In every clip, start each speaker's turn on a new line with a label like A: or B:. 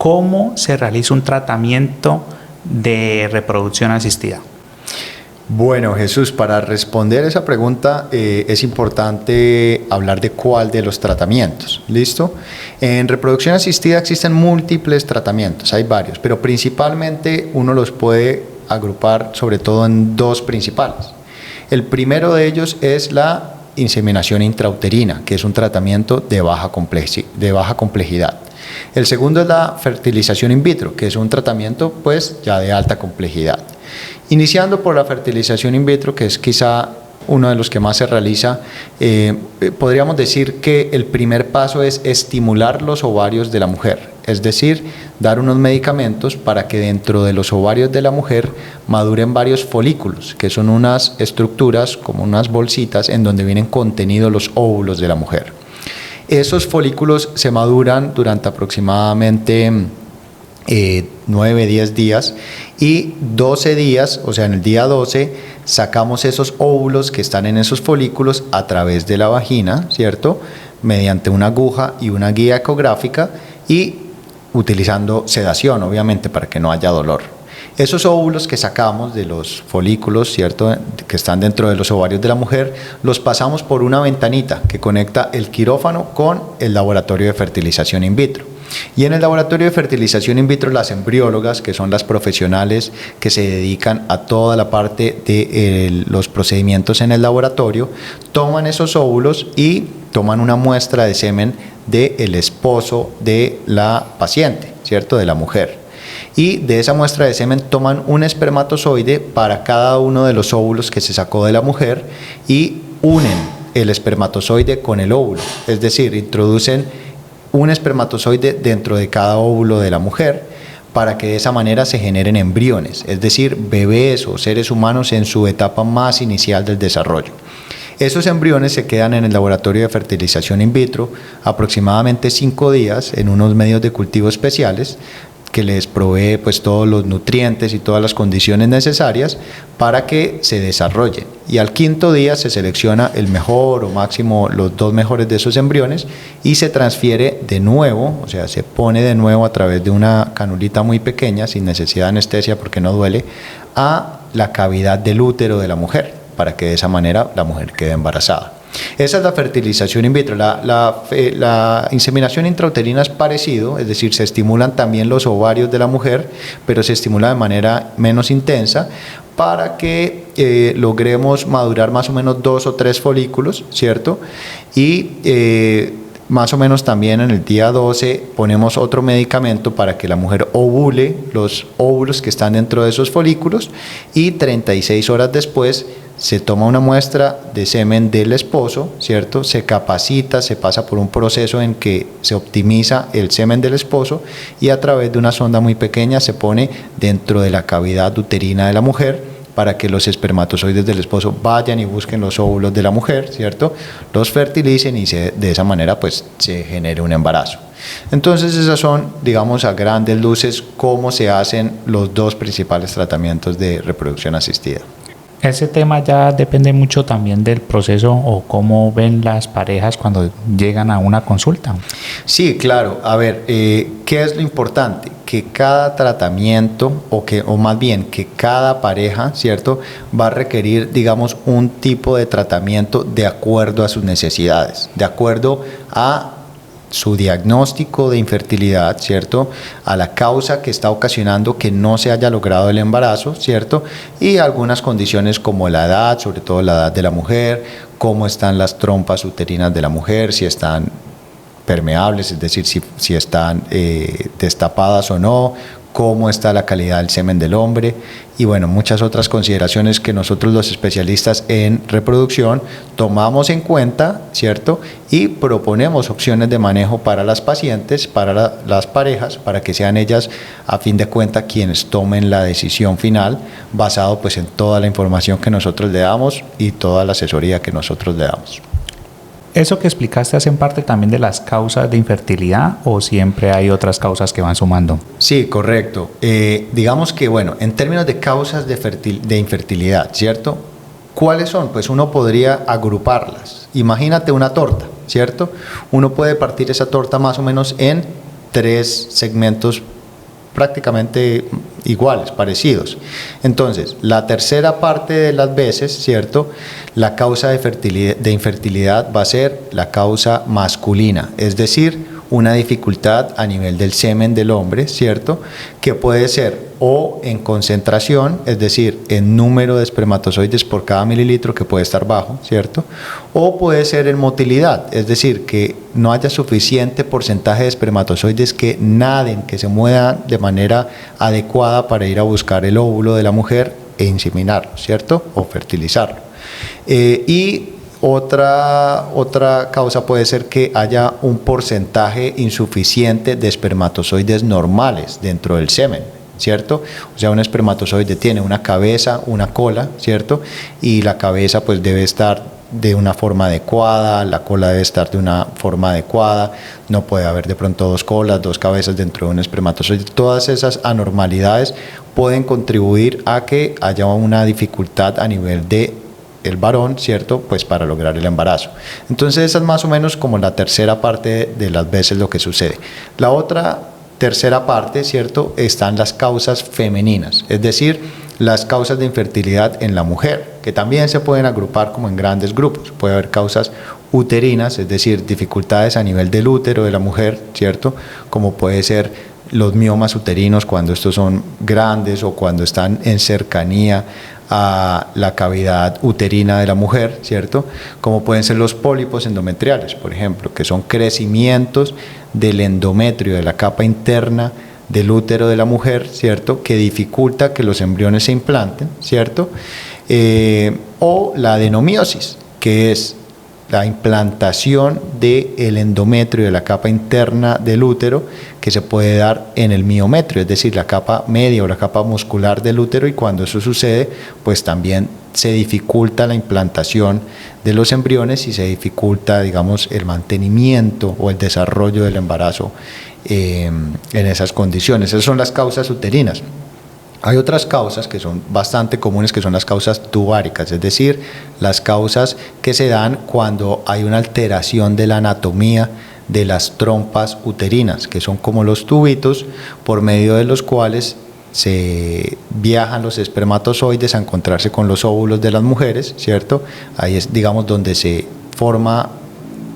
A: ¿cómo se realiza un tratamiento de reproducción asistida?
B: Bueno, Jesús, para responder esa pregunta es importante hablar de cuál de los tratamientos. ¿Listo? En reproducción asistida existen múltiples tratamientos, hay varios, pero principalmente uno los puede agrupar sobre todo en dos principales. El primero de ellos es la inseminación intrauterina, que es un tratamiento de baja complejidad. El segundo es la fertilización in vitro, que es un tratamiento pues ya de alta complejidad. Iniciando por la fertilización in vitro, que es quizá uno de los que más se realiza, podríamos decir que el primer paso es estimular los ovarios de la mujer, es decir, dar unos medicamentos para que dentro de los ovarios de la mujer maduren varios folículos, que son unas estructuras como unas bolsitas en donde vienen contenidos los óvulos de la mujer. Esos folículos se maduran durante aproximadamente 9-10 días y 12 días, o sea en el día 12 sacamos esos óvulos que están en esos folículos a través de la vagina, ¿cierto? Mediante una aguja y una guía ecográfica y utilizando sedación, obviamente, para que no haya dolor. Esos óvulos que sacamos de los folículos, ¿cierto?, que están dentro de los ovarios de la mujer, los pasamos por una ventanita que conecta el quirófano con el laboratorio de fertilización in vitro. Y en el laboratorio de fertilización in vitro, las embriólogas, que son las profesionales que se dedican a toda la parte de los procedimientos en el laboratorio, toman esos óvulos y toman una muestra de semen del esposo de la paciente, ¿cierto?, de la mujer. Y de esa muestra de semen toman un espermatozoide para cada uno de los óvulos que se sacó de la mujer y unen el espermatozoide con el óvulo, es decir, introducen un espermatozoide dentro de cada óvulo de la mujer para que de esa manera se generen embriones, es decir, bebés o seres humanos en su etapa más inicial del desarrollo. Esos embriones se quedan en el laboratorio de fertilización in vitro aproximadamente 5 días en unos medios de cultivo especiales que les provee pues todos los nutrientes y todas las condiciones necesarias para que se desarrolle. Y al 5.º día se selecciona el mejor o máximo los 2 mejores de esos embriones y se transfiere de nuevo, o sea, se pone de nuevo a través de una canulita muy pequeña, sin necesidad de anestesia porque no duele, a la cavidad del útero de la mujer, para que de esa manera la mujer quede embarazada. Esa es la fertilización in vitro. La inseminación intrauterina es parecido, es decir, se estimulan también los ovarios de la mujer, pero se estimula de manera menos intensa para que logremos madurar más o menos 2 o 3 folículos, ¿cierto? Y más o menos también en el día 12 ponemos otro medicamento para que la mujer ovule los óvulos que están dentro de esos folículos y 36 horas después se toma una muestra de semen del esposo, ¿cierto? Se capacita, se pasa por un proceso en que se optimiza el semen del esposo y a través de una sonda muy pequeña se pone dentro de la cavidad uterina de la mujer para que los espermatozoides del esposo vayan y busquen los óvulos de la mujer, ¿cierto? Los fertilicen y de esa manera pues se genere un embarazo. Entonces esas son, digamos, a grandes luces cómo se hacen los 2 principales tratamientos de reproducción asistida.
A: Ese tema ya depende mucho también del proceso o cómo ven las parejas cuando llegan a una consulta.
B: Sí, claro. A ver, ¿qué es lo importante? Que cada tratamiento o más bien que cada pareja, ¿cierto?, va a requerir, digamos, un tipo de tratamiento de acuerdo a sus necesidades, de acuerdo a su diagnóstico de infertilidad, ¿cierto?, a la causa que está ocasionando que no se haya logrado el embarazo, ¿cierto?, y algunas condiciones como la edad, sobre todo la edad de la mujer, cómo están las trompas uterinas de la mujer, si están permeables, es decir, si están destapadas o no, cómo está la calidad del semen del hombre y bueno, muchas otras consideraciones que nosotros los especialistas en reproducción tomamos en cuenta, ¿cierto? Y proponemos opciones de manejo para las pacientes, para las parejas, para que sean ellas a fin de cuentas quienes tomen la decisión final basado pues en toda la información que nosotros le damos y toda la asesoría que nosotros le damos.
A: ¿Eso que explicaste hacen parte también de las causas de infertilidad o siempre hay otras causas que van sumando?
B: Sí, correcto. Digamos que, bueno, en términos de causas de infertilidad, ¿cierto? ¿Cuáles son? Pues uno podría agruparlas. Imagínate una torta, ¿cierto? Uno puede partir esa torta más o menos en 3 segmentos prácticamente iguales, parecidos. Entonces, la tercera parte de las veces, ¿cierto? La causa de infertilidad va a ser la causa masculina, es decir, una dificultad a nivel del semen del hombre, ¿cierto? Que puede ser o en concentración, es decir, en número de espermatozoides por cada mililitro, que puede estar bajo, ¿cierto? O puede ser en motilidad, es decir, que no haya suficiente porcentaje de espermatozoides que naden, que se muevan de manera adecuada para ir a buscar el óvulo de la mujer e inseminarlo, ¿cierto? O fertilizarlo. Y otra causa puede ser que haya un porcentaje insuficiente de espermatozoides normales dentro del semen, ¿cierto? O sea, un espermatozoide tiene una cabeza, una cola, ¿cierto? Y la cabeza pues debe estar de una forma adecuada, la cola debe estar de una forma adecuada, no puede haber de pronto dos colas, dos cabezas dentro de un espermatozoide. Todas esas anormalidades pueden contribuir a que haya una dificultad a nivel de el varón, ¿cierto? Pues para lograr el embarazo. Entonces esa es más o menos como la tercera parte de las veces lo que sucede. La otra tercera parte, ¿cierto? Están las causas femeninas, es decir, las causas de infertilidad en la mujer, que también se pueden agrupar como en grandes grupos. Puede haber causas uterinas, es decir, dificultades a nivel del útero de la mujer, ¿cierto? Como puede ser los miomas uterinos cuando estos son grandes o cuando están en cercanía a la cavidad uterina de la mujer, ¿cierto? Como pueden ser los pólipos endometriales, por ejemplo, que son crecimientos del endometrio, de la capa interna del útero de la mujer, ¿cierto? Que dificulta que los embriones se implanten, ¿cierto? O la adenomiosis, que es la implantación del endometrio, de la capa interna del útero, que se puede dar en el miometrio, es decir, la capa media o la capa muscular del útero, y cuando eso sucede, pues también se dificulta la implantación de los embriones y se dificulta, digamos, el mantenimiento o el desarrollo del embarazo en esas condiciones. Esas son las causas uterinas. Hay otras causas que son bastante comunes, que son las causas tubáricas, es decir, las causas que se dan cuando hay una alteración de la anatomía de las trompas uterinas, que son como los tubitos por medio de los cuales se viajan los espermatozoides a encontrarse con los óvulos de las mujeres, ¿cierto? Ahí es, digamos, donde se forma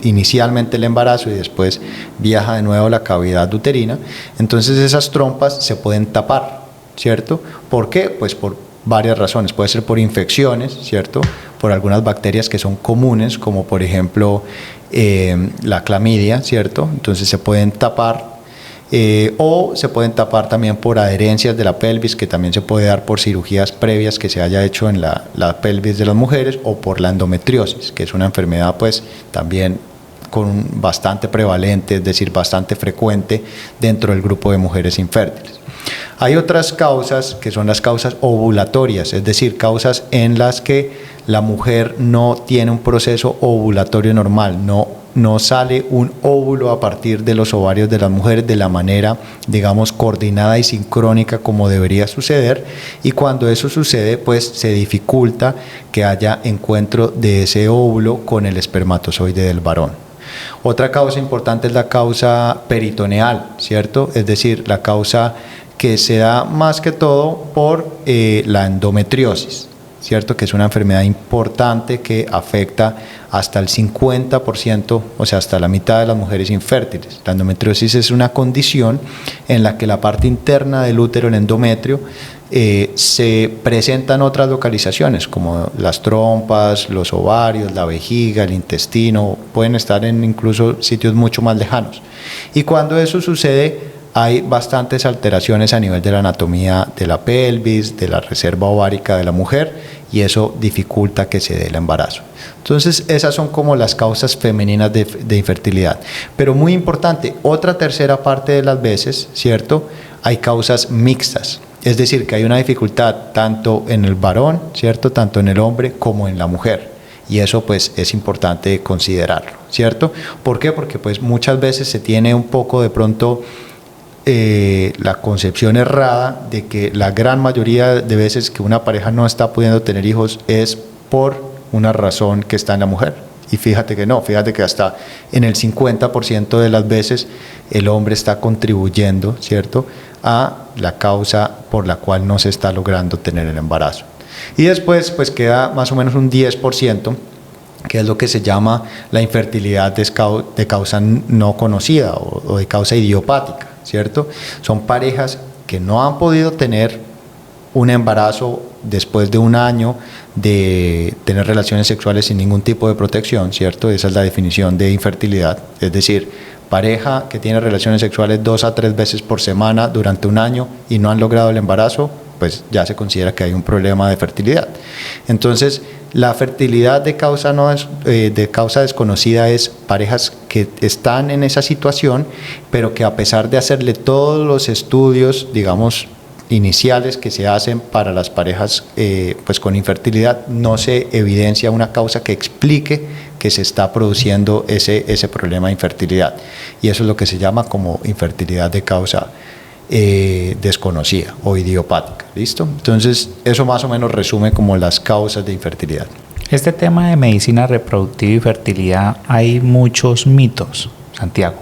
B: inicialmente el embarazo y después viaja de nuevo a la cavidad uterina. Entonces esas trompas se pueden tapar, ¿cierto? ¿Por qué? Pues por varias razones. Puede ser por infecciones, ¿cierto? Por algunas bacterias que son comunes, como por ejemplo la clamidia, ¿cierto? Entonces se pueden tapar, o se pueden tapar también por adherencias de la pelvis, que también se puede dar por cirugías previas que se haya hecho en la pelvis de las mujeres, o por la endometriosis, que es una enfermedad pues también bastante prevalente, es decir, bastante frecuente dentro del grupo de mujeres infértiles. Hay otras causas que son las causas ovulatorias, es decir, causas en las que la mujer no tiene un proceso ovulatorio normal, no sale un óvulo a partir de los ovarios de las mujeres de la manera, digamos, coordinada y sincrónica como debería suceder, y cuando eso sucede, pues se dificulta que haya encuentro de ese óvulo con el espermatozoide del varón. Otra causa importante es la causa peritoneal, ¿cierto? Es decir, la causa que se da más que todo por la endometriosis, ¿cierto? Que es una enfermedad importante que afecta hasta el 50%, o sea, hasta la mitad de las mujeres infértiles. La endometriosis es una condición en la que la parte interna del útero, el endometrio, se presentan otras localizaciones como las trompas, los ovarios, la vejiga, el intestino, pueden estar en incluso sitios mucho más lejanos. Y cuando eso sucede, hay bastantes alteraciones a nivel de la anatomía de la pelvis, de la reserva ovárica de la mujer, y eso dificulta que se dé el embarazo. Entonces esas son como las causas femeninas de infertilidad. Pero muy importante, otra tercera parte de las veces, ¿cierto? Hay causas mixtas, es decir, que hay una dificultad tanto en el varón, ¿cierto? Tanto en el hombre como en la mujer. Y eso pues es importante considerarlo, ¿cierto? ¿Por qué? Porque pues muchas veces se tiene un poco de pronto la concepción errada de que la gran mayoría de veces que una pareja no está pudiendo tener hijos es por una razón que está en la mujer, Y fíjate que no, fíjate que hasta en el 50% de las veces el hombre está contribuyendo, ¿cierto?, a la causa por la cual no se está logrando tener el embarazo. Y después pues queda más o menos un 10%, que es lo que se llama la infertilidad de causa no conocida o de causa idiopática, ¿cierto? Son parejas que no han podido tener un embarazo después de un año de tener relaciones sexuales sin ningún tipo de protección, ¿cierto? Esa es la definición de infertilidad, es decir, pareja que tiene relaciones sexuales 2 a 3 veces por semana durante un año y no han logrado el embarazo, pues ya se considera que hay un problema de fertilidad. Entonces, la fertilidad de causa desconocida es parejas que están en esa situación, pero que a pesar de hacerle todos los estudios, digamos, iniciales que se hacen para las parejas pues con infertilidad, no se evidencia una causa que explique que se está produciendo ese problema de infertilidad. Y eso es lo que se llama como infertilidad de causa desconocida o idiopática. ¿Listo? Entonces, eso más o menos resume como las causas de infertilidad.
A: Este tema de medicina reproductiva y fertilidad, hay muchos mitos, Santiago.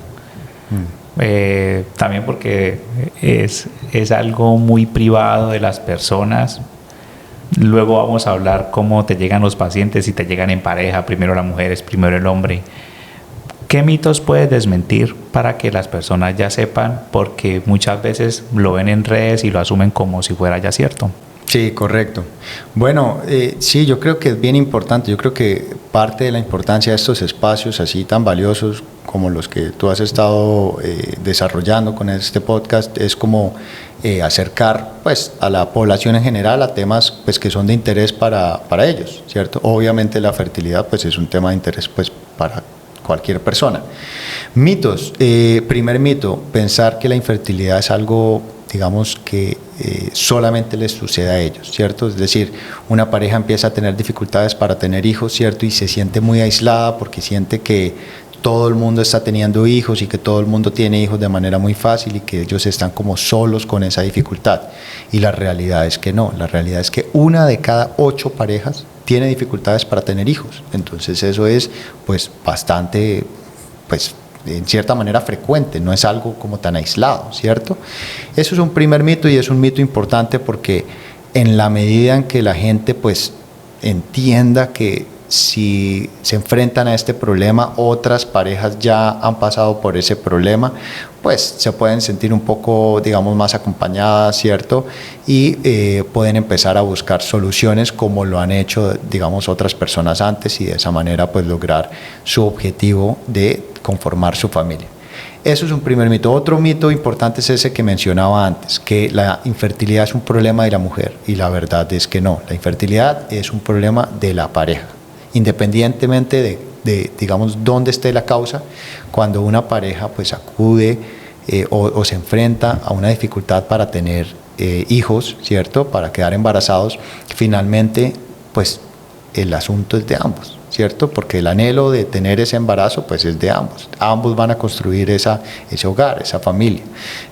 A: También porque es algo muy privado de las personas. Luego vamos a hablar cómo te llegan los pacientes, si te llegan en pareja, primero las mujeres, primero el hombre. ¿Qué mitos puedes desmentir para que las personas ya sepan? Porque muchas veces lo ven en redes y lo asumen como si fuera ya cierto.
B: Sí, correcto. Bueno, sí, yo creo que es bien importante. Yo creo que parte de la importancia de estos espacios así tan valiosos como los que tú has estado desarrollando con este podcast es como acercar pues a la población en general a temas pues que son de interés para ellos, ¿cierto? Obviamente la fertilidad pues es un tema de interés pues para cualquier persona. Mitos. Primer mito, pensar que la infertilidad es algo, digamos, que solamente les sucede a ellos, ¿cierto? Es decir, una pareja empieza a tener dificultades para tener hijos, ¿cierto? Y se siente muy aislada porque siente que todo el mundo está teniendo hijos y que todo el mundo tiene hijos de manera muy fácil y que ellos están como solos con esa dificultad. Y la realidad es que no, la realidad es que 1 de cada 8 parejas tiene dificultades para tener hijos. Entonces eso es pues bastante, pues en cierta manera frecuente, no es algo como tan aislado, ¿cierto? Eso es un primer mito y es un mito importante porque en la medida en que la gente pues entienda que si se enfrentan a este problema, otras parejas ya han pasado por ese problema, pues se pueden sentir un poco, digamos, más acompañadas, ¿cierto? Y pueden empezar a buscar soluciones como lo han hecho, digamos, otras personas antes y de esa manera pues lograr su objetivo de conformar su familia. Eso es un primer mito. Otro mito importante es ese que mencionaba antes, que la infertilidad es un problema de la mujer y la verdad es que no, la infertilidad es un problema de la pareja. Independientemente de digamos, dónde esté la causa, cuando una pareja pues acude o se enfrenta a una dificultad para tener hijos, ¿cierto?, para quedar embarazados, finalmente pues el asunto es de ambos, ¿cierto?, porque el anhelo de tener ese embarazo pues es de ambos, ambos van a construir ese hogar, esa familia.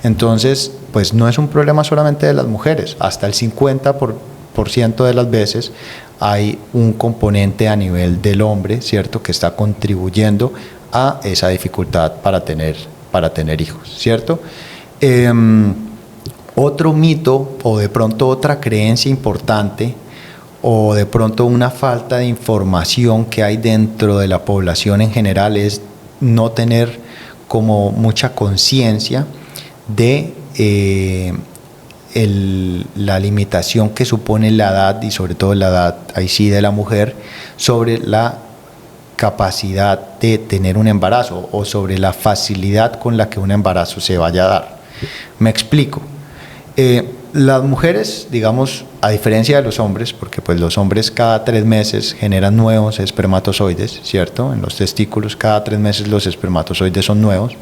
B: Entonces pues no es un problema solamente de las mujeres, hasta el 50% de las veces hay un componente a nivel del hombre, ¿cierto?, que está contribuyendo a esa dificultad para tener hijos, ¿cierto? Otro mito o de pronto otra creencia importante o de pronto una falta de información que hay dentro de la población en general es no tener como mucha conciencia de la limitación que supone la edad y sobre todo la edad ahí sí de la mujer sobre la capacidad de tener un embarazo o sobre la facilidad con la que un embarazo se vaya a dar. Me explico. Las mujeres, digamos, a diferencia de los hombres, porque pues los hombres cada 3 meses generan nuevos espermatozoides, ¿cierto? En los testículos cada 3 meses los espermatozoides son nuevos,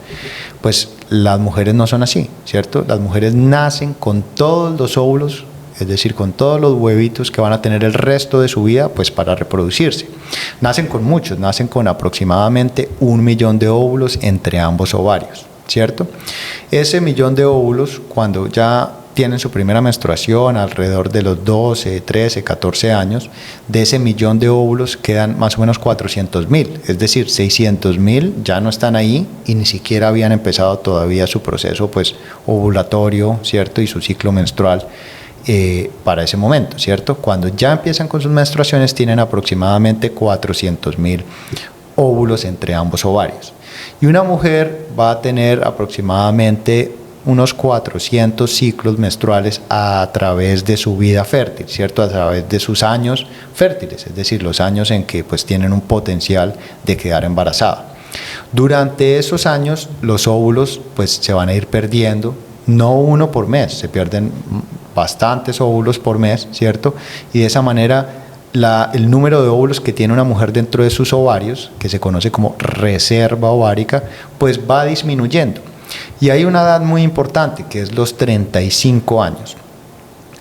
B: pues las mujeres no son así, ¿cierto? Las mujeres nacen con todos los óvulos, es decir, con todos los huevitos que van a tener el resto de su vida pues para reproducirse. Nacen con muchos, nacen con aproximadamente 1 millón de óvulos entre ambos ovarios, ¿cierto? Ese millón de óvulos, cuando ya tienen su primera menstruación alrededor de los 12, 13, 14 años, de ese millón de óvulos quedan más o menos 400.000, es decir, 600.000 ya no están ahí y ni siquiera habían empezado todavía su proceso pues ovulatorio, ¿cierto? Y su ciclo menstrual para ese momento, ¿cierto? Cuando ya empiezan con sus menstruaciones tienen aproximadamente 400.000 óvulos entre ambos ovarios. Y una mujer va a tener aproximadamente unos 400 ciclos menstruales a través de su vida fértil, ¿cierto? A través de sus años fértiles, es decir, los años en que pues tienen un potencial de quedar embarazada. Durante esos años los óvulos pues se van a ir perdiendo, no uno por mes, se pierden bastantes óvulos por mes, ¿cierto? Y de esa manera el número de óvulos que tiene una mujer dentro de sus ovarios, que se conoce como reserva ovárica, pues va disminuyendo. Y hay una edad muy importante, que es los 35 años.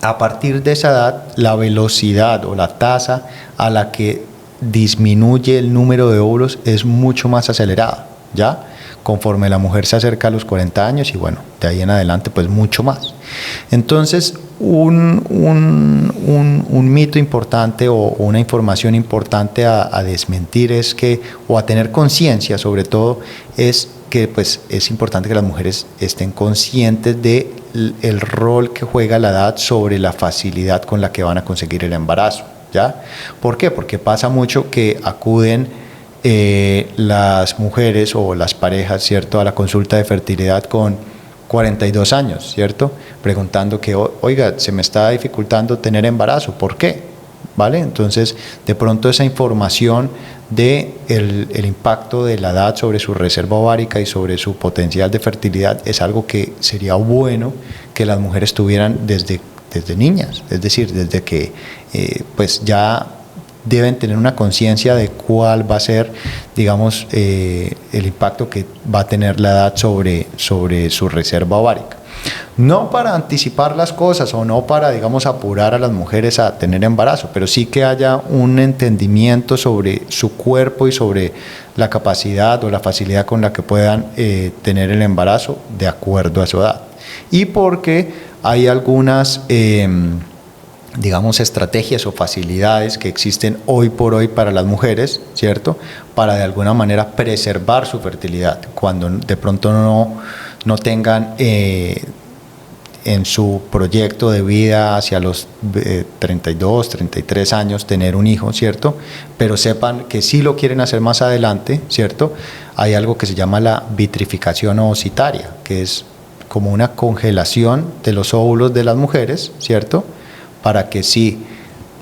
B: A partir de esa edad, la velocidad o la tasa a la que disminuye el número de óvulos es mucho más acelerada, ¿ya? Conforme la mujer se acerca a los 40 años y bueno, de ahí en adelante pues mucho más. Entonces, un mito importante o una información importante a desmentir es que, o a tener conciencia sobre todo, es que pues es importante que las mujeres estén conscientes de el rol que juega la edad sobre la facilidad con la que van a conseguir el embarazo, ¿ya? ¿Por qué? Porque pasa mucho que acuden las mujeres o las parejas, ¿cierto?, a la consulta de fertilidad con 42 años, ¿cierto?, preguntando que, oiga, se me está dificultando tener embarazo, ¿por qué? ¿Vale? Entonces, de pronto esa información de el impacto de la edad sobre su reserva ovárica y sobre su potencial de fertilidad es algo que sería bueno que las mujeres tuvieran desde niñas, es decir, desde que pues ya deben tener una conciencia de cuál va a ser, digamos, el impacto que va a tener la edad sobre su reserva ovárica. No para anticipar las cosas o no para, digamos, apurar a las mujeres a tener embarazo, pero sí que haya un entendimiento sobre su cuerpo y sobre la capacidad o la facilidad con la que puedan tener el embarazo de acuerdo a su edad. Y porque hay algunas digamos, estrategias o facilidades que existen hoy por hoy para las mujeres, ¿cierto?, para de alguna manera preservar su fertilidad cuando de pronto no tengan en su proyecto de vida hacia los 32, 33 años tener un hijo, ¿cierto?, pero sepan que sí lo quieren hacer más adelante, ¿cierto? Hay algo que se llama la vitrificación ovocitaria, que es como una congelación de los óvulos de las mujeres, ¿cierto?, para que si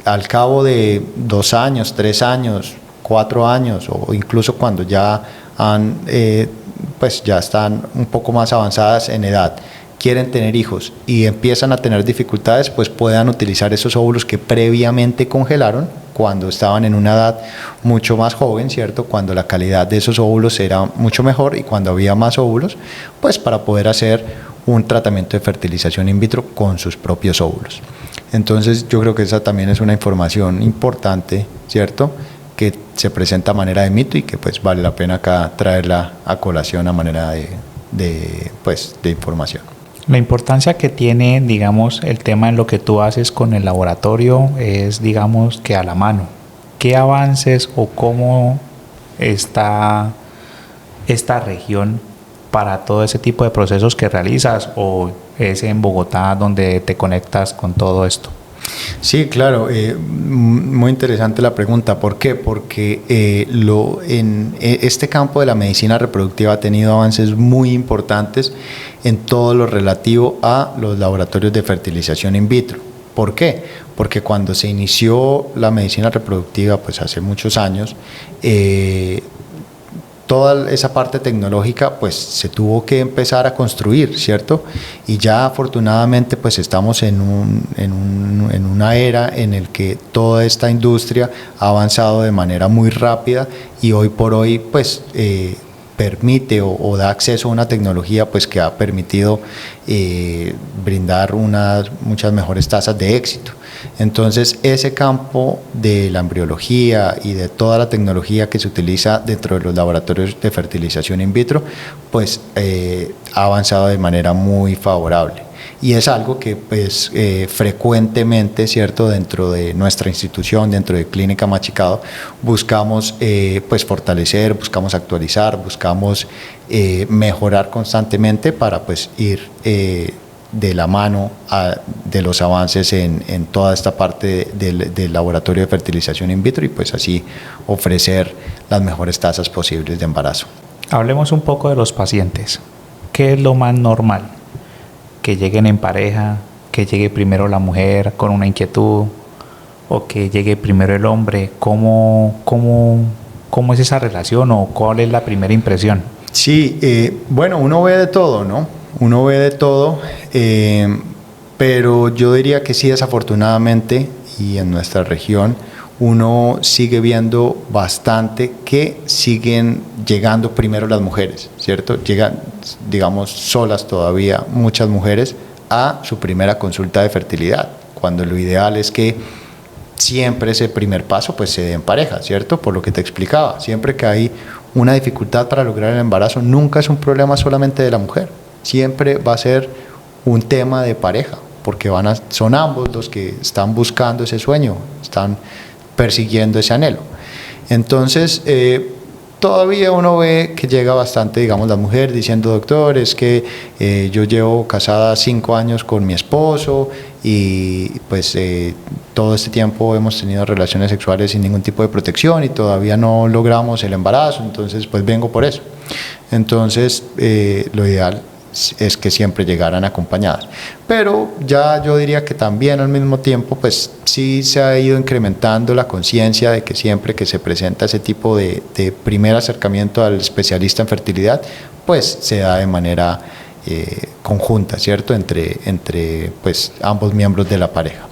B: al cabo de 2 años, 3 años, 4 años o incluso cuando ya pues ya están un poco más avanzadas en edad, quieren tener hijos y empiezan a tener dificultades, pues puedan utilizar esos óvulos que previamente congelaron cuando estaban en una edad mucho más joven, ¿cierto?, cuando la calidad de esos óvulos era mucho mejor y cuando había más óvulos, pues para poder hacer un tratamiento de fertilización in vitro con sus propios óvulos. Entonces yo creo que esa también es una información importante, ¿cierto?, que se presenta a manera de mito y que pues vale la pena acá traerla a colación a manera de información.
A: La importancia que tiene, digamos, el tema en lo que tú haces con el laboratorio es, digamos, que a la mano. ¿Qué avances o cómo está esta región para todo ese tipo de procesos que realizas, o es en Bogotá donde te conectas con todo esto?
B: Sí, claro, muy interesante la pregunta. ¿Por qué? Porque este campo de la medicina reproductiva ha tenido avances muy importantes en todo lo relativo a los laboratorios de fertilización in vitro. ¿Por qué? Porque cuando se inició la medicina reproductiva, pues hace muchos años, toda esa parte tecnológica pues se tuvo que empezar a construir, ¿cierto? Y ya afortunadamente pues estamos en una era en el que toda esta industria ha avanzado de manera muy rápida y hoy por hoy pues permite o da acceso a una tecnología pues que ha permitido brindar muchas mejores tasas de éxito. Entonces ese campo de la embriología y de toda la tecnología que se utiliza dentro de los laboratorios de fertilización in vitro pues ha avanzado de manera muy favorable. Y es algo que pues frecuentemente, ¿cierto? Dentro de nuestra institución, dentro de Clínica Machicado, buscamos pues fortalecer, buscamos actualizar, buscamos mejorar constantemente para pues ir de la mano de los avances en toda esta parte del laboratorio de fertilización in vitro y pues así ofrecer las mejores tasas posibles de embarazo.
A: Hablemos un poco de los pacientes. ¿Qué es lo más normal? Que lleguen en pareja, que llegue primero la mujer con una inquietud o que llegue primero el hombre. ¿Cómo es esa relación o cuál es la primera impresión?
B: Sí, bueno, uno ve de todo, ¿no? Uno ve de todo, pero yo diría que sí, desafortunadamente, y en nuestra región, uno sigue viendo bastante que siguen llegando primero las mujeres, ¿cierto? Llegan, digamos, solas todavía muchas mujeres a su primera consulta de fertilidad, cuando lo ideal es que siempre ese primer paso pues se dé en pareja, ¿cierto? Por lo que te explicaba, siempre que hay una dificultad para lograr el embarazo, nunca es un problema solamente de la mujer, siempre va a ser un tema de pareja, porque son ambos los que están buscando ese sueño, están persiguiendo ese anhelo. Entonces, todavía uno ve que llega bastante, digamos, la mujer diciendo, doctor, es que yo llevo casada 5 años con mi esposo y pues todo este tiempo hemos tenido relaciones sexuales sin ningún tipo de protección y todavía no logramos el embarazo, entonces pues vengo por eso. Entonces, lo ideal es que siempre llegaran acompañadas. Pero ya yo diría que también al mismo tiempo, pues sí se ha ido incrementando la conciencia de que siempre que se presenta ese tipo de primer acercamiento al especialista en fertilidad, pues se da de manera conjunta, ¿cierto? Entre pues ambos miembros de la pareja.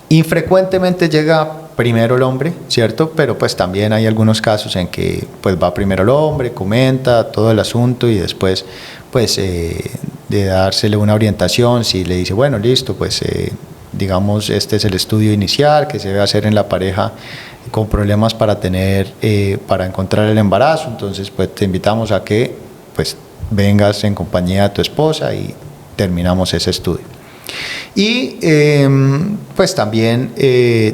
B: Infrecuentemente llega primero el hombre, ¿cierto? Pero pues también hay algunos casos en que pues va primero el hombre, comenta todo el asunto y después pues de dársele una orientación, si le dice, bueno, listo, pues digamos este es el estudio inicial que se debe hacer en la pareja con problemas para encontrar el embarazo, entonces pues te invitamos a que pues vengas en compañía de tu esposa y terminamos ese estudio. Y pues también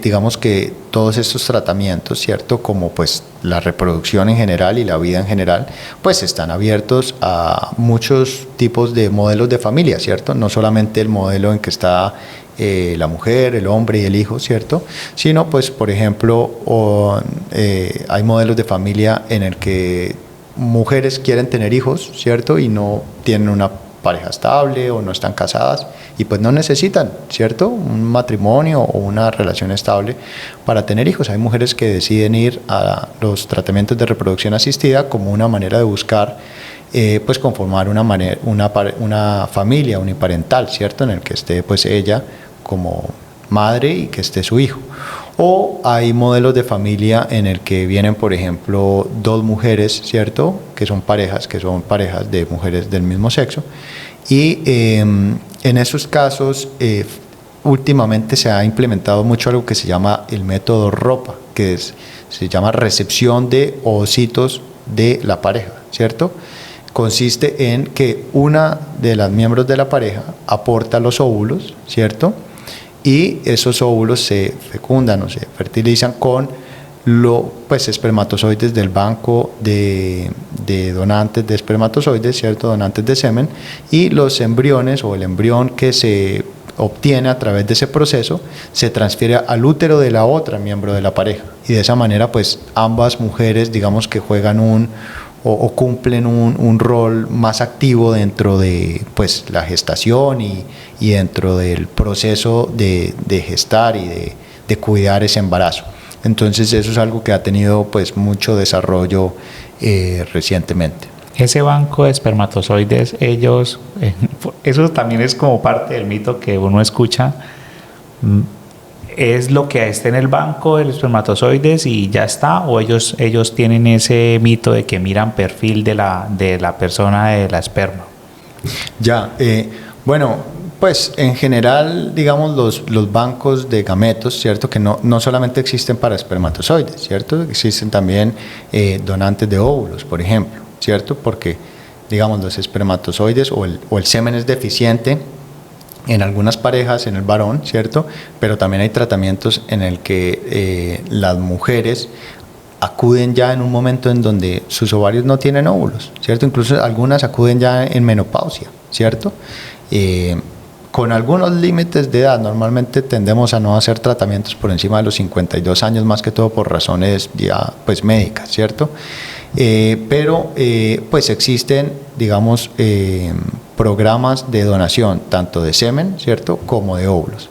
B: digamos que todos estos tratamientos, ¿cierto? Como pues la reproducción en general y la vida en general, pues están abiertos a muchos tipos de modelos de familia, ¿cierto? No solamente el modelo en que está la mujer, el hombre y el hijo, ¿cierto? Sino pues por ejemplo hay modelos de familia en el que mujeres quieren tener hijos, ¿cierto? Y no tienen una pareja estable o no están casadas y pues no necesitan, ¿cierto? Un matrimonio o una relación estable para tener hijos. Hay mujeres que deciden ir a los tratamientos de reproducción asistida como una manera de buscar pues conformar una familia uniparental, ¿cierto? En el que esté pues ella como madre y que esté su hijo. O hay modelos de familia en el que vienen, por ejemplo, 2 mujeres, ¿cierto? Que son parejas de mujeres del mismo sexo. Y en esos casos, últimamente se ha implementado mucho algo que se llama el método ROPA, que se llama recepción de ovocitos de la pareja, ¿cierto? Consiste en que una de las miembros de la pareja aporta los óvulos, ¿cierto? Y esos óvulos se fecundan o se fertilizan con espermatozoides del banco de donantes de espermatozoides, ¿cierto? Donantes de semen, y los embriones o el embrión que se obtiene a través de ese proceso se transfiere al útero de la otra miembro de la pareja y de esa manera pues ambas mujeres digamos que juegan o cumplen un rol más activo dentro de pues la gestación y dentro del proceso de gestar y de cuidar ese embarazo. Entonces eso es algo que ha tenido pues mucho desarrollo recientemente.
A: Ese banco de espermatozoides, ellos, eso también es como parte del mito que uno escucha, ¿es lo que está en el banco de los espermatozoides y ya está? ¿O ellos tienen ese mito de que miran perfil de la persona de la esperma?
B: Ya, bueno, pues en general, digamos, los bancos de gametos, ¿cierto? Que no solamente existen para espermatozoides, ¿cierto? Existen también donantes de óvulos, por ejemplo, ¿cierto? Porque digamos, los espermatozoides o el semen es deficiente en algunas parejas, en el varón, ¿cierto? Pero también hay tratamientos en el que las mujeres acuden ya en un momento en donde sus ovarios no tienen óvulos, ¿cierto? Incluso algunas acuden ya en menopausia, ¿cierto? Con algunos límites de edad, normalmente tendemos a no hacer tratamientos por encima de los 52 años, más que todo por razones ya pues médicas, ¿cierto? Pero pues existen, digamos, programas de donación tanto de semen, ¿cierto?, como de óvulos.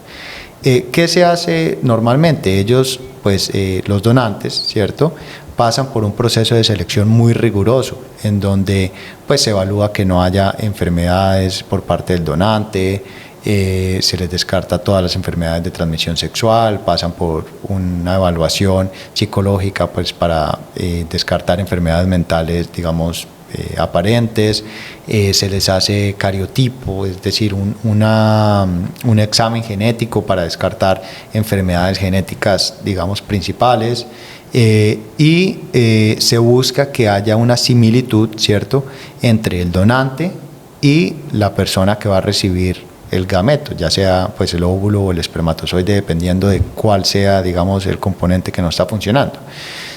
B: ¿Qué se hace normalmente? Ellos, pues los donantes, ¿cierto?, pasan por un proceso de selección muy riguroso, en donde pues se evalúa que no haya enfermedades por parte del donante, se les descarta todas las enfermedades de transmisión sexual, pasan por una evaluación psicológica pues para descartar enfermedades mentales, digamos, aparentes, se les hace cariotipo, es decir, un examen genético para descartar enfermedades genéticas, digamos, principales, y se busca que haya una similitud, ¿cierto?, entre el donante y la persona que va a recibir el gameto, ya sea pues el óvulo o el espermatozoide, dependiendo de cuál sea, digamos, el componente que no está funcionando.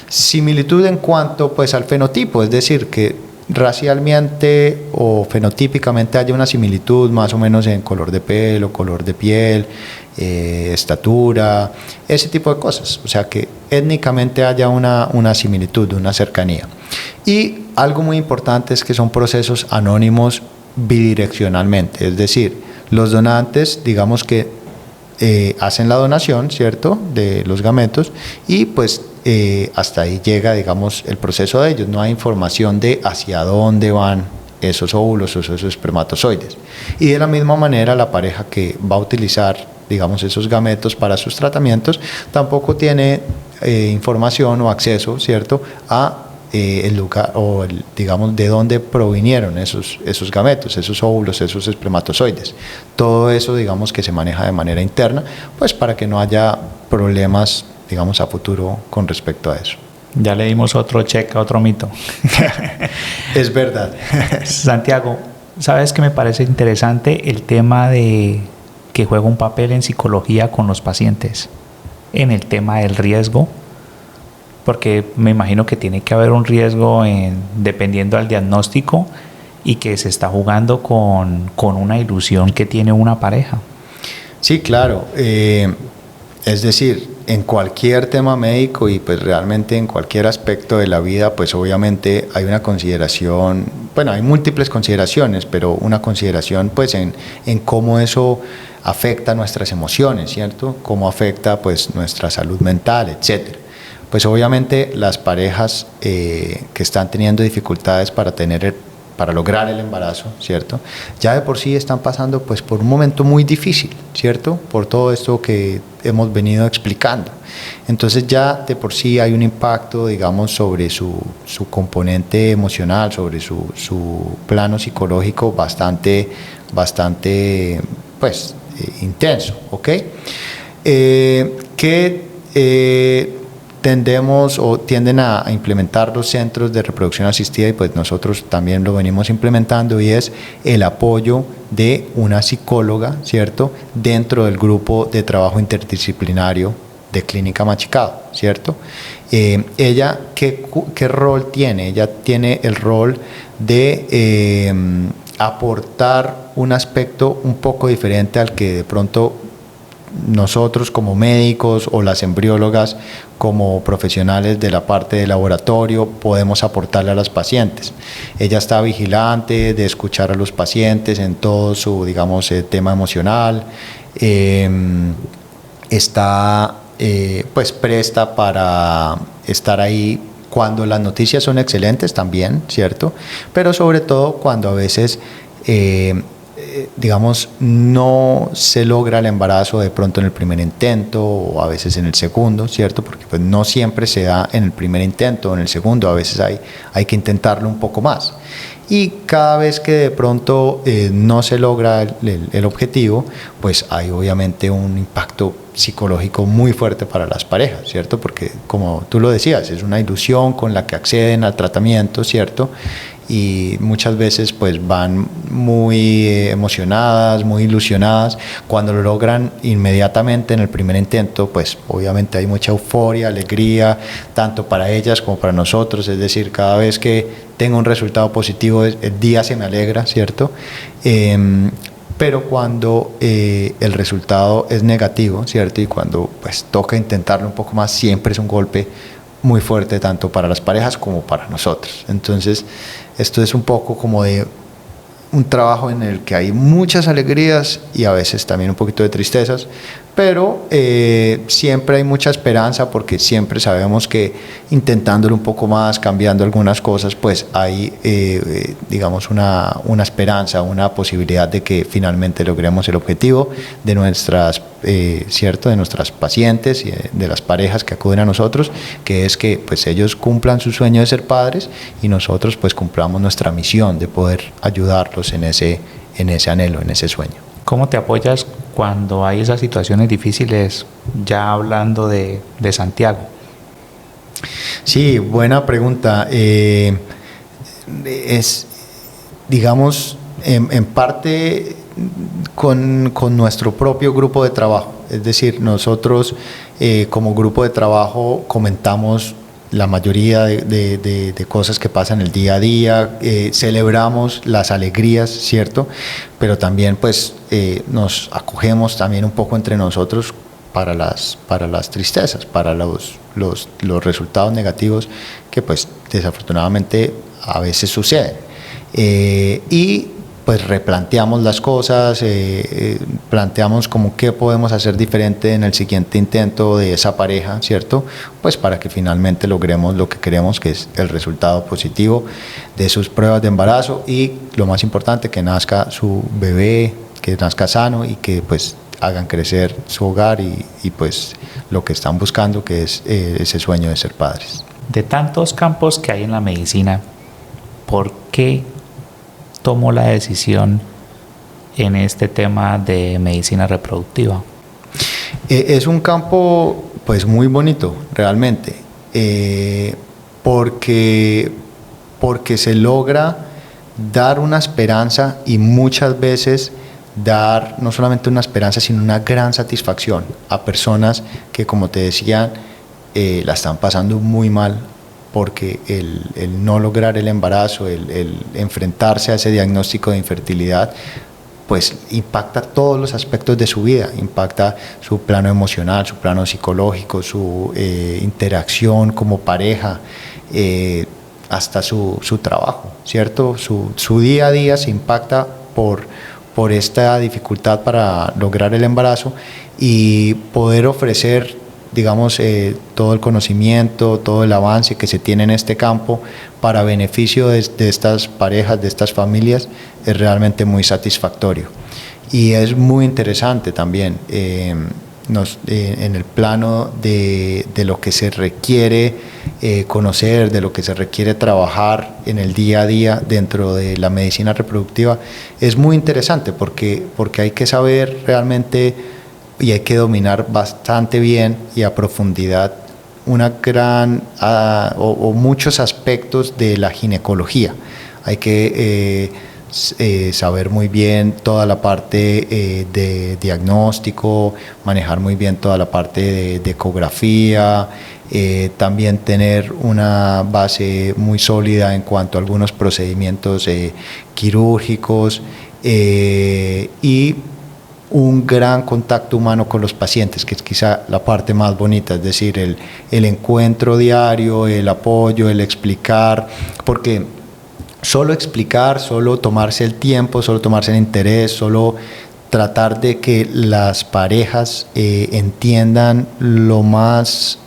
B: Similitud en cuanto pues al fenotipo, es decir, que racialmente o fenotípicamente haya una similitud más o menos en color de pelo, color de piel, estatura, ese tipo de cosas, o sea que étnicamente haya una similitud, una cercanía. Y algo muy importante es que son procesos anónimos bidireccionalmente, es decir, los donantes, digamos que hacen la donación, ¿cierto?, de los gametos y pues hasta ahí llega, digamos, el proceso de ellos. No hay información de hacia dónde van esos óvulos o esos espermatozoides. Y de la misma manera, la pareja que va a utilizar, digamos, esos gametos para sus tratamientos tampoco tiene información o acceso, ¿cierto?, a el lugar o digamos de dónde provinieron esos gametos, esos óvulos, esos espermatozoides. Todo eso, digamos, que se maneja de manera interna, pues para que no haya problemas, digamos, a futuro con respecto a eso.
A: Ya le dimos otro check a otro mito.
B: Es verdad.
A: Santiago, ¿sabes qué me parece interesante? El tema de que juega un papel en psicología con los pacientes, en el tema del riesgo, porque me imagino que tiene que haber un riesgo dependiendo del diagnóstico y que se está jugando con una ilusión que tiene una pareja.
B: Sí, claro. Es decir, en cualquier tema médico y pues realmente en cualquier aspecto de la vida, pues obviamente hay una consideración, bueno, hay múltiples consideraciones, pero una consideración pues en cómo eso afecta nuestras emociones, ¿cierto? Cómo afecta pues nuestra salud mental, etcétera. Pues obviamente las parejas que están teniendo dificultades para lograr el embarazo, ¿cierto?, ya de por sí están pasando pues por un momento muy difícil, ¿cierto?, por todo esto que hemos venido explicando. Entonces ya de por sí hay un impacto, digamos, sobre su componente emocional, sobre su plano psicológico bastante pues intenso, ¿ok? Tendemos o tienden a implementar los centros de reproducción asistida y pues nosotros también lo venimos implementando, y es el apoyo de una psicóloga, ¿cierto?, dentro del grupo de trabajo interdisciplinario de Clínica Machicado, ¿cierto? Ella, ¿qué rol tiene? Ella tiene el rol de aportar un aspecto un poco diferente al que de pronto nosotros como médicos o las embriólogas como profesionales de la parte de laboratorio podemos aportarle a las pacientes. Ella está vigilante de escuchar a los pacientes en todo su, digamos, tema emocional, está pues presta para estar ahí cuando las noticias son excelentes también, ¿cierto? Pero sobre todo cuando a veces digamos, no se logra el embarazo de pronto en el primer intento o a veces en el segundo, ¿cierto? Porque pues no siempre se da en el primer intento o en el segundo, a veces hay que intentarlo un poco más. Y cada vez que de pronto no se logra el objetivo, pues hay obviamente un impacto psicológico muy fuerte para las parejas, ¿cierto? Porque como tú lo decías, es una ilusión con la que acceden al tratamiento, ¿cierto? y muchas veces pues van muy emocionadas, muy ilusionadas. Cuando lo logran inmediatamente en el primer intento, pues obviamente hay mucha euforia, alegría, tanto para ellas como para nosotros. Es decir, cada vez que tengo un resultado positivo, el día se me alegra, ¿cierto? Pero cuando el resultado es negativo, ¿cierto? Y cuando pues toca intentarlo un poco más, siempre es un golpe muy fuerte tanto para las parejas como para nosotros. Entonces, esto es un poco como de un trabajo en el que hay muchas alegrías y a veces también un poquito de tristezas, pero siempre hay mucha esperanza, porque siempre sabemos que intentándolo un poco más, cambiando algunas cosas, pues hay digamos una esperanza, una posibilidad de que finalmente logremos el objetivo de nuestras cierto, de nuestras pacientes y de las parejas que acuden a nosotros, que es que pues ellos cumplan su sueño de ser padres y nosotros pues cumplamos nuestra misión de poder ayudarlos en ese anhelo, en ese sueño.
A: ¿Cómo te apoyas cuando hay esas situaciones difíciles, ya hablando de Santiago?
B: Sí, buena pregunta. Es, digamos, en parte con nuestro propio grupo de trabajo. Es decir, nosotros como grupo de trabajo comentamos la mayoría de cosas que pasan el día a día, celebramos las alegrías, ¿cierto? Pero también pues nos acogemos también un poco entre nosotros para las tristezas, para los resultados negativos que pues desafortunadamente a veces suceden. Y pues replanteamos las cosas, planteamos como qué podemos hacer diferente en el siguiente intento de esa pareja, ¿cierto? Pues para que finalmente logremos lo que queremos, que es el resultado positivo de sus pruebas de embarazo y lo más importante, que nazca su bebé, que nazca sano y que pues hagan crecer su hogar y pues lo que están buscando, que es ese sueño de ser padres.
A: De tantos campos que hay en la medicina, ¿por qué tomó la decisión en este tema de medicina reproductiva?
B: Es un campo pues muy bonito realmente, porque se logra dar una esperanza y muchas veces dar no solamente una esperanza sino una gran satisfacción a personas que, como te decía, la están pasando muy mal, porque el no lograr el embarazo, el enfrentarse a ese diagnóstico de infertilidad, pues impacta todos los aspectos de su vida, impacta su plano emocional, su plano psicológico, su interacción como pareja, hasta su trabajo, ¿cierto? Su día a día se impacta por esta dificultad para lograr el embarazo, y poder ofrecer, digamos, todo el conocimiento, todo el avance que se tiene en este campo para beneficio de estas parejas, de estas familias, es realmente muy satisfactorio. Y es muy interesante también en el plano de lo que se requiere conocer, de lo que se requiere trabajar en el día a día dentro de la medicina reproductiva. Es muy interesante porque hay que saber realmente y hay que dominar bastante bien y a profundidad una gran o muchos aspectos de la ginecología. Hay que saber muy bien toda la parte de diagnóstico, manejar muy bien toda la parte de ecografía, también tener una base muy sólida en cuanto a algunos procedimientos quirúrgicos y un gran contacto humano con los pacientes, que es quizá la parte más bonita, es decir, el encuentro diario, el apoyo, el explicar, porque solo explicar, solo tomarse el tiempo, solo tomarse el interés, solo tratar de que las parejas entiendan lo más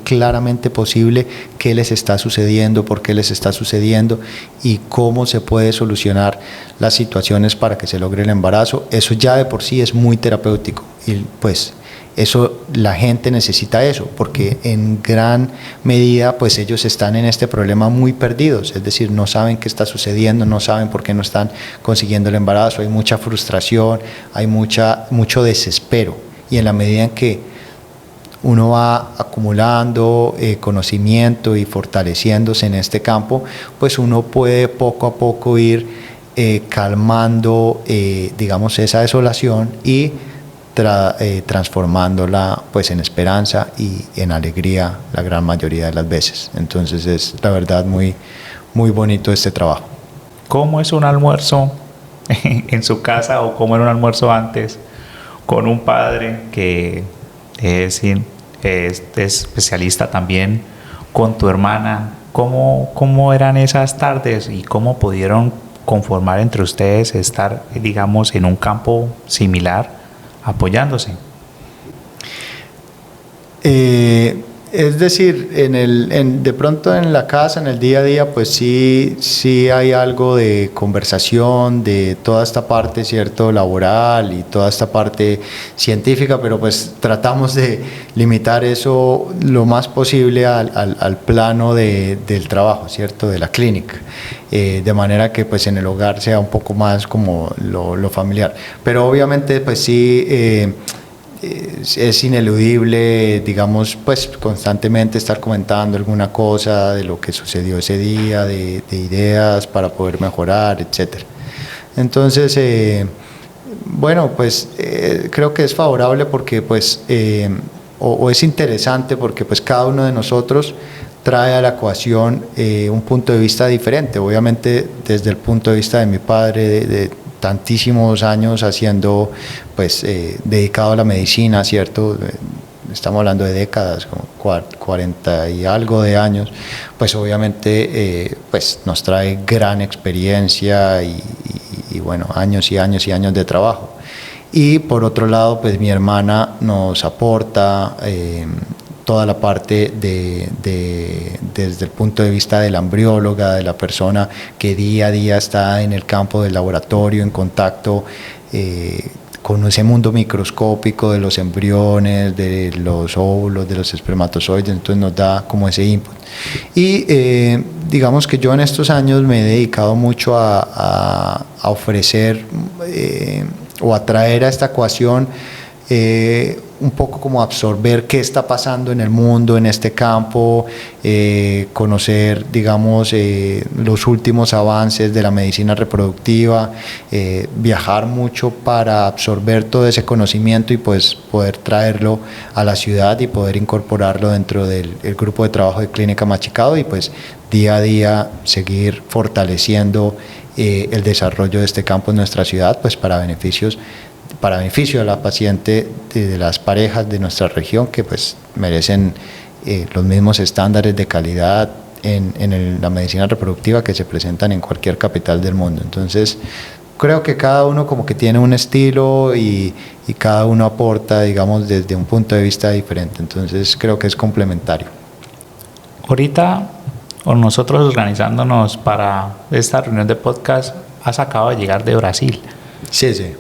B: claramente posible qué les está sucediendo, por qué les está sucediendo y cómo se puede solucionar las situaciones para que se logre el embarazo. Eso ya de por sí es muy terapéutico y pues eso, la gente necesita eso, porque en gran medida pues ellos están en este problema muy perdidos, es decir, no saben qué está sucediendo, no saben por qué no están consiguiendo el embarazo, hay mucha frustración, hay mucho desespero, y en la medida en que uno va acumulando conocimiento y fortaleciéndose en este campo, pues uno puede poco a poco ir calmando, digamos, esa desolación y transformándola pues en esperanza y en alegría la gran mayoría de las veces. Entonces es la verdad muy, muy bonito este trabajo.
A: ¿Cómo es un almuerzo en su casa o cómo era un almuerzo antes con un padre que es especialista también, con tu hermana? ¿Cómo eran esas tardes y cómo pudieron conformar entre ustedes estar, digamos, en un campo similar, apoyándose?
B: Es decir, de pronto en la casa, en el día a día, pues sí hay algo de conversación, de toda esta parte, ¿cierto?, laboral y toda esta parte científica, pero pues tratamos de limitar eso lo más posible al plano del trabajo, ¿cierto?, de la clínica, de manera que pues en el hogar sea un poco más como lo familiar. Pero obviamente pues sí... es ineludible, digamos, pues constantemente estar comentando alguna cosa de lo que sucedió ese día, de ideas para poder mejorar, etcétera. Entonces, bueno, pues creo que es favorable porque pues, o es interesante porque pues cada uno de nosotros trae a la ecuación un punto de vista diferente. Obviamente desde el punto de vista de mi padre, de tantísimos años haciendo, pues dedicado a la medicina, ¿cierto? Estamos hablando de décadas, como 40 y algo de años, pues obviamente pues nos trae gran experiencia y bueno, años y años y años de trabajo. Y por otro lado, pues mi hermana nos aporta toda la parte desde el punto de vista de la embrióloga, de la persona que día a día está en el campo del laboratorio, en contacto con ese mundo microscópico de los embriones, de los óvulos, de los espermatozoides, entonces nos da como ese input. Y digamos que yo en estos años me he dedicado mucho a ofrecer o a traer a esta ecuación un poco como absorber qué está pasando en el mundo, en este campo, conocer, digamos, los últimos avances de la medicina reproductiva, viajar mucho para absorber todo ese conocimiento y pues poder traerlo a la ciudad y poder incorporarlo dentro del grupo de trabajo de Clínica Machicado y pues día a día seguir fortaleciendo el desarrollo de este campo en nuestra ciudad, pues para beneficio de la paciente, de las parejas de nuestra región que pues merecen los mismos estándares de calidad en la medicina reproductiva que se presentan en cualquier capital del mundo. Entonces creo que cada uno como que tiene un estilo y cada uno aporta, digamos, desde un punto de vista diferente. Entonces creo que es complementario.
A: Ahorita, o nosotros organizándonos para esta reunión de podcast, has acabado de llegar de Brasil.
B: Sí, sí.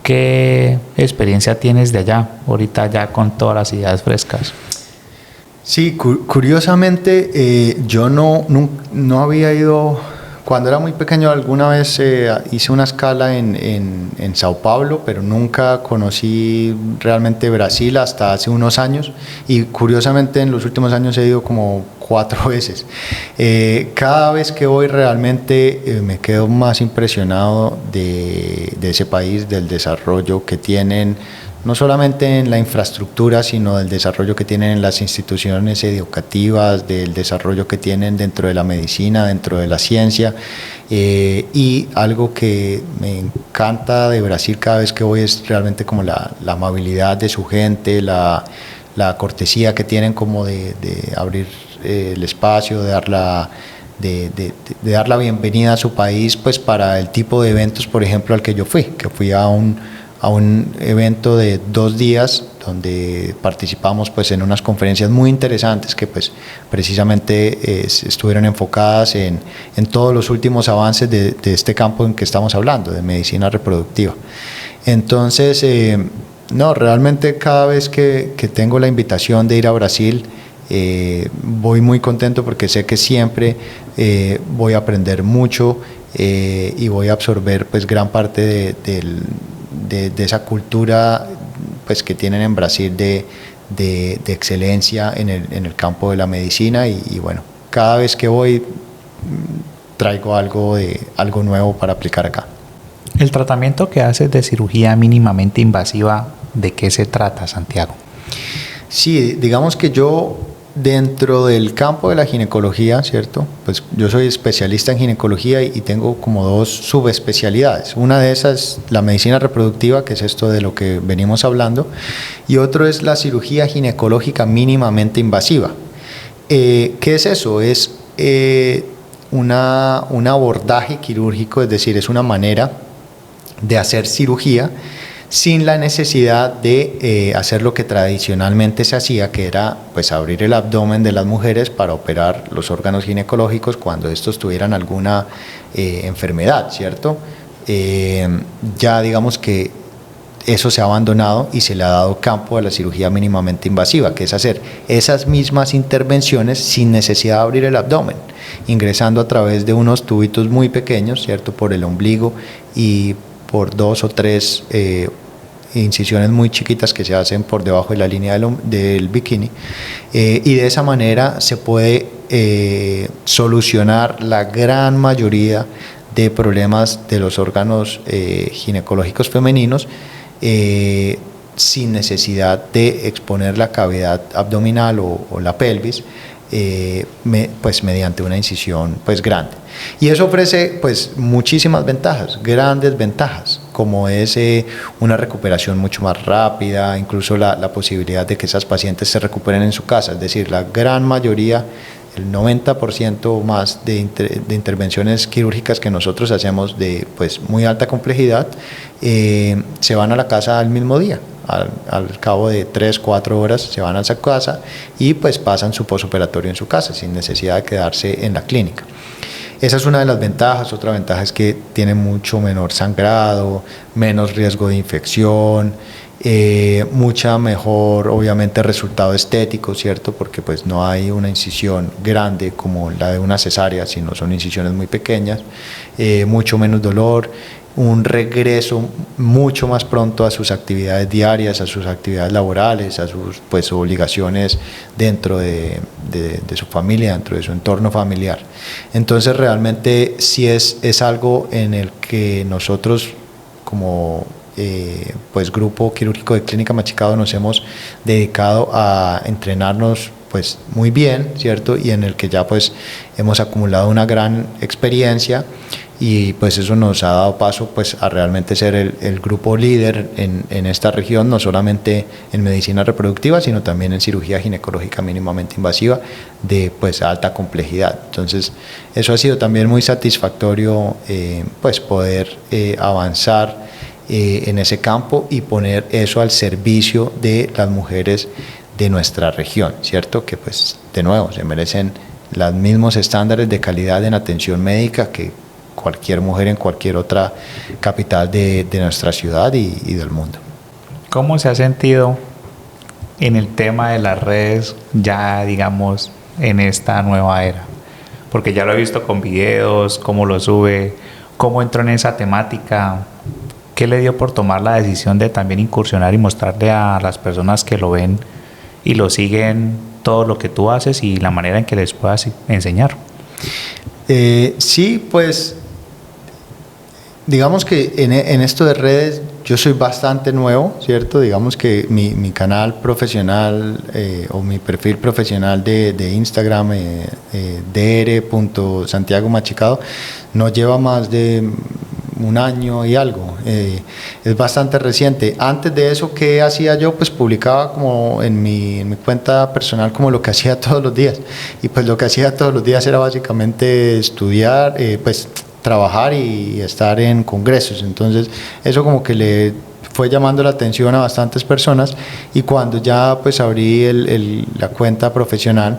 A: ¿Qué experiencia tienes de allá, ahorita ya con todas las ideas frescas?
B: Sí, curiosamente yo no había ido, cuando era muy pequeño alguna vez hice una escala en Sao Paulo, pero nunca conocí realmente Brasil hasta hace unos años y curiosamente en los últimos años he ido como 4 veces. Cada vez que voy realmente me quedo más impresionado de ese país, del desarrollo que tienen, no solamente en la infraestructura, sino del desarrollo que tienen en las instituciones educativas, del desarrollo que tienen dentro de la medicina, dentro de la ciencia. Y algo que me encanta de Brasil cada vez que voy es realmente como la amabilidad de su gente, la cortesía que tienen como de abrir el espacio, de dar la bienvenida a su país, pues para el tipo de eventos, por ejemplo, al que yo fui a un evento de 2 días donde participamos pues en unas conferencias muy interesantes que pues precisamente estuvieron enfocadas en todos los últimos avances de este campo en que estamos hablando, de medicina reproductiva. Entonces, no, realmente cada vez que tengo la invitación de ir a Brasil, voy muy contento porque sé que siempre voy a aprender mucho y voy a absorber pues gran parte de esa cultura pues que tienen en Brasil de de excelencia en el campo de la medicina y bueno, cada vez que voy traigo algo nuevo para aplicar acá.
A: El tratamiento que haces de cirugía mínimamente invasiva, ¿de qué se trata, Santiago?
B: Sí, digamos que yo dentro del campo de la ginecología, ¿cierto? Pues yo soy especialista en ginecología y tengo como dos subespecialidades. Una de esas es la medicina reproductiva, que es esto de lo que venimos hablando, y otro es la cirugía ginecológica mínimamente invasiva. ¿Qué es eso? Es un abordaje quirúrgico, es decir, es una manera de hacer cirugía sin la necesidad de hacer lo que tradicionalmente se hacía, que era pues abrir el abdomen de las mujeres para operar los órganos ginecológicos cuando estos tuvieran alguna enfermedad, ¿cierto? Ya digamos que eso se ha abandonado y se le ha dado campo a la cirugía mínimamente invasiva, que es hacer esas mismas intervenciones sin necesidad de abrir el abdomen, ingresando a través de unos tubitos muy pequeños, ¿cierto? Por el ombligo y por 2 o 3 incisiones muy chiquitas que se hacen por debajo de la línea del bikini, y de esa manera se puede solucionar la gran mayoría de problemas de los órganos ginecológicos femeninos sin necesidad de exponer la cavidad abdominal o la pelvis, pues mediante una incisión pues grande. Y eso ofrece pues muchísimas ventajas, grandes ventajas, como es una recuperación mucho más rápida, incluso la posibilidad de que esas pacientes se recuperen en su casa, es decir, la gran mayoría, el 90% más de intervenciones quirúrgicas que nosotros hacemos de pues muy alta complejidad, se van a la casa al mismo día. Al cabo de 3-4 horas se van a su casa y pues pasan su posoperatorio en su casa sin necesidad de quedarse en la clínica. Esa es una de las ventajas. Otra ventaja es que tiene mucho menor sangrado, menos riesgo de infección, mucha mejor obviamente resultado estético, ¿cierto? Porque pues no hay una incisión grande como la de una cesárea, sino son incisiones muy pequeñas, mucho menos dolor, un regreso mucho más pronto a sus actividades diarias, a sus actividades laborales, a sus pues obligaciones dentro de su familia, dentro de su entorno familiar. Entonces realmente sí es algo en el que nosotros como pues grupo quirúrgico de Clínica Machicado nos hemos dedicado a entrenarnos pues muy bien, ¿cierto? Y en el que ya pues hemos acumulado una gran experiencia y pues eso nos ha dado paso pues a realmente ser el grupo líder en esta región, no solamente en medicina reproductiva, sino también en cirugía ginecológica mínimamente invasiva de pues alta complejidad. Entonces eso ha sido también muy satisfactorio, pues poder avanzar en ese campo y poner eso al servicio de las mujeres de nuestra región, ¿cierto? Que pues de nuevo se merecen los mismos estándares de calidad en atención médica que cualquier mujer en cualquier otra capital de nuestra ciudad y del mundo.
A: ¿Cómo se ha sentido en el tema de las redes ya digamos en esta nueva era? Porque ya lo he visto con videos, cómo lo sube, cómo entró en esa temática. ¿Qué le dio por tomar la decisión de también incursionar y mostrarle a las personas que lo ven y lo siguen todo lo que tú haces y la manera en que les puedas enseñar?
B: Sí, pues digamos que en esto de redes yo soy bastante nuevo, ¿cierto? Digamos que mi canal profesional o mi perfil profesional de Instagram, dr.santiagomachicado, no lleva más de un año y algo, es bastante reciente. Antes de eso, ¿qué hacía yo? Pues publicaba como en mi cuenta personal como lo que hacía todos los días, y pues lo que hacía todos los días era básicamente estudiar, pues trabajar y estar en congresos. Entonces eso como que le fue llamando la atención a bastantes personas, y cuando ya pues abrí la cuenta profesional,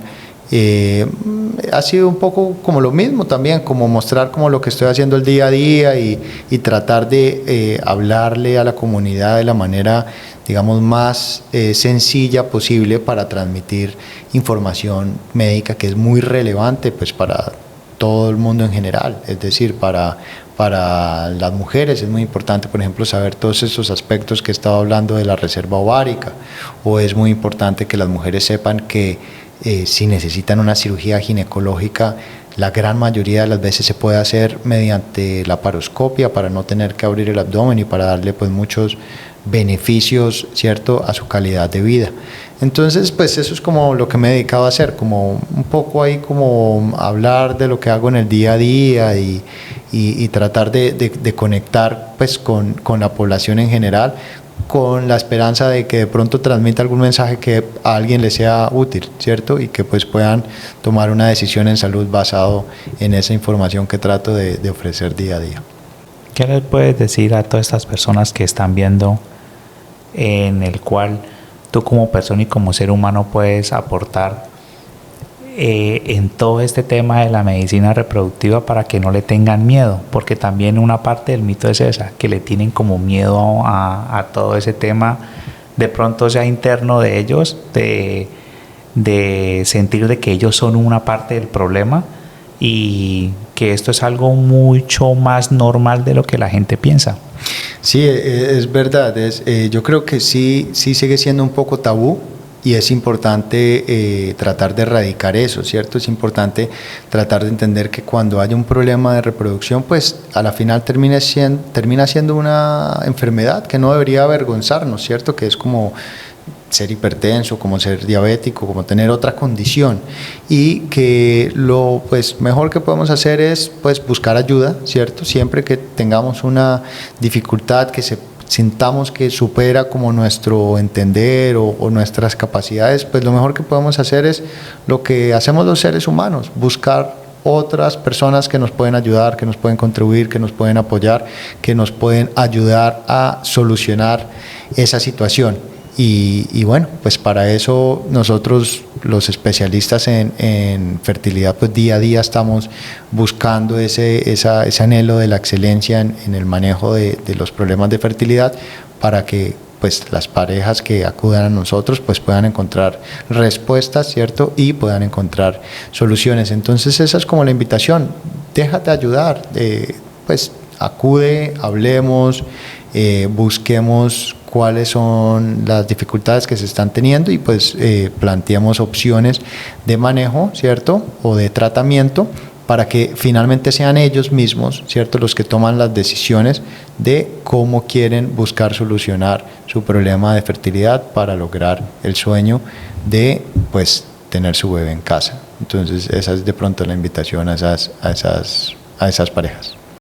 B: ha sido un poco como lo mismo también, como mostrar como lo que estoy haciendo el día a día y tratar de hablarle a la comunidad de la manera digamos más sencilla posible para transmitir información médica que es muy relevante pues para todo el mundo en general, es decir, para las mujeres es muy importante, por ejemplo, saber todos esos aspectos que he estado hablando de la reserva ovárica, o es muy importante que las mujeres sepan que si necesitan una cirugía ginecológica, la gran mayoría de las veces se puede hacer mediante laparoscopia para no tener que abrir el abdomen y para darle pues muchos beneficios, ¿cierto?, a su calidad de vida. Entonces, pues eso es como lo que me he dedicado a hacer, como un poco ahí como hablar de lo que hago en el día a día y tratar de conectar pues con la población en general, con la esperanza de que de pronto transmita algún mensaje que a alguien le sea útil, ¿cierto? Y que pues puedan tomar una decisión en salud basado en esa información que trato de ofrecer día a día.
A: ¿Qué les puedes decir a todas estas personas que están viendo en el cual tú como persona y como ser humano puedes aportar en todo este tema de la medicina reproductiva para que no le tengan miedo? Porque también una parte del mito es esa, que le tienen como miedo a todo ese tema, de pronto sea interno de ellos, de sentir de que ellos son una parte del problema y que esto es algo mucho más normal de lo que la gente piensa.
B: Sí, es verdad, yo creo que sí sigue siendo un poco tabú. Y es importante tratar de erradicar eso, ¿cierto? Es importante tratar de entender que cuando haya un problema de reproducción, pues a la final termina siendo una enfermedad que no debería avergonzarnos, ¿cierto? Que es como ser hipertenso, como ser diabético, como tener otra condición, y que lo pues mejor que podemos hacer es pues buscar ayuda, ¿cierto? Siempre que tengamos una dificultad que sintamos que supera como nuestro entender o nuestras capacidades, pues lo mejor que podemos hacer es lo que hacemos los seres humanos, buscar otras personas que nos pueden ayudar, que nos pueden contribuir, que nos pueden apoyar, que nos pueden ayudar a solucionar esa situación. Y bueno, pues para eso nosotros los especialistas en fertilidad pues día a día estamos buscando ese anhelo de la excelencia en el manejo de los problemas de fertilidad para que pues las parejas que acudan a nosotros pues puedan encontrar respuestas, ¿cierto? Y puedan encontrar soluciones. Entonces esa es como la invitación, déjate ayudar, pues acude, hablemos, busquemos cuáles son las dificultades que se están teniendo y pues planteamos opciones de manejo, ¿cierto? O de tratamiento para que finalmente sean ellos mismos, ¿cierto?, los que toman las decisiones de cómo quieren buscar solucionar su problema de fertilidad para lograr el sueño de pues tener su bebé en casa. Entonces esa es de pronto la invitación a esas parejas.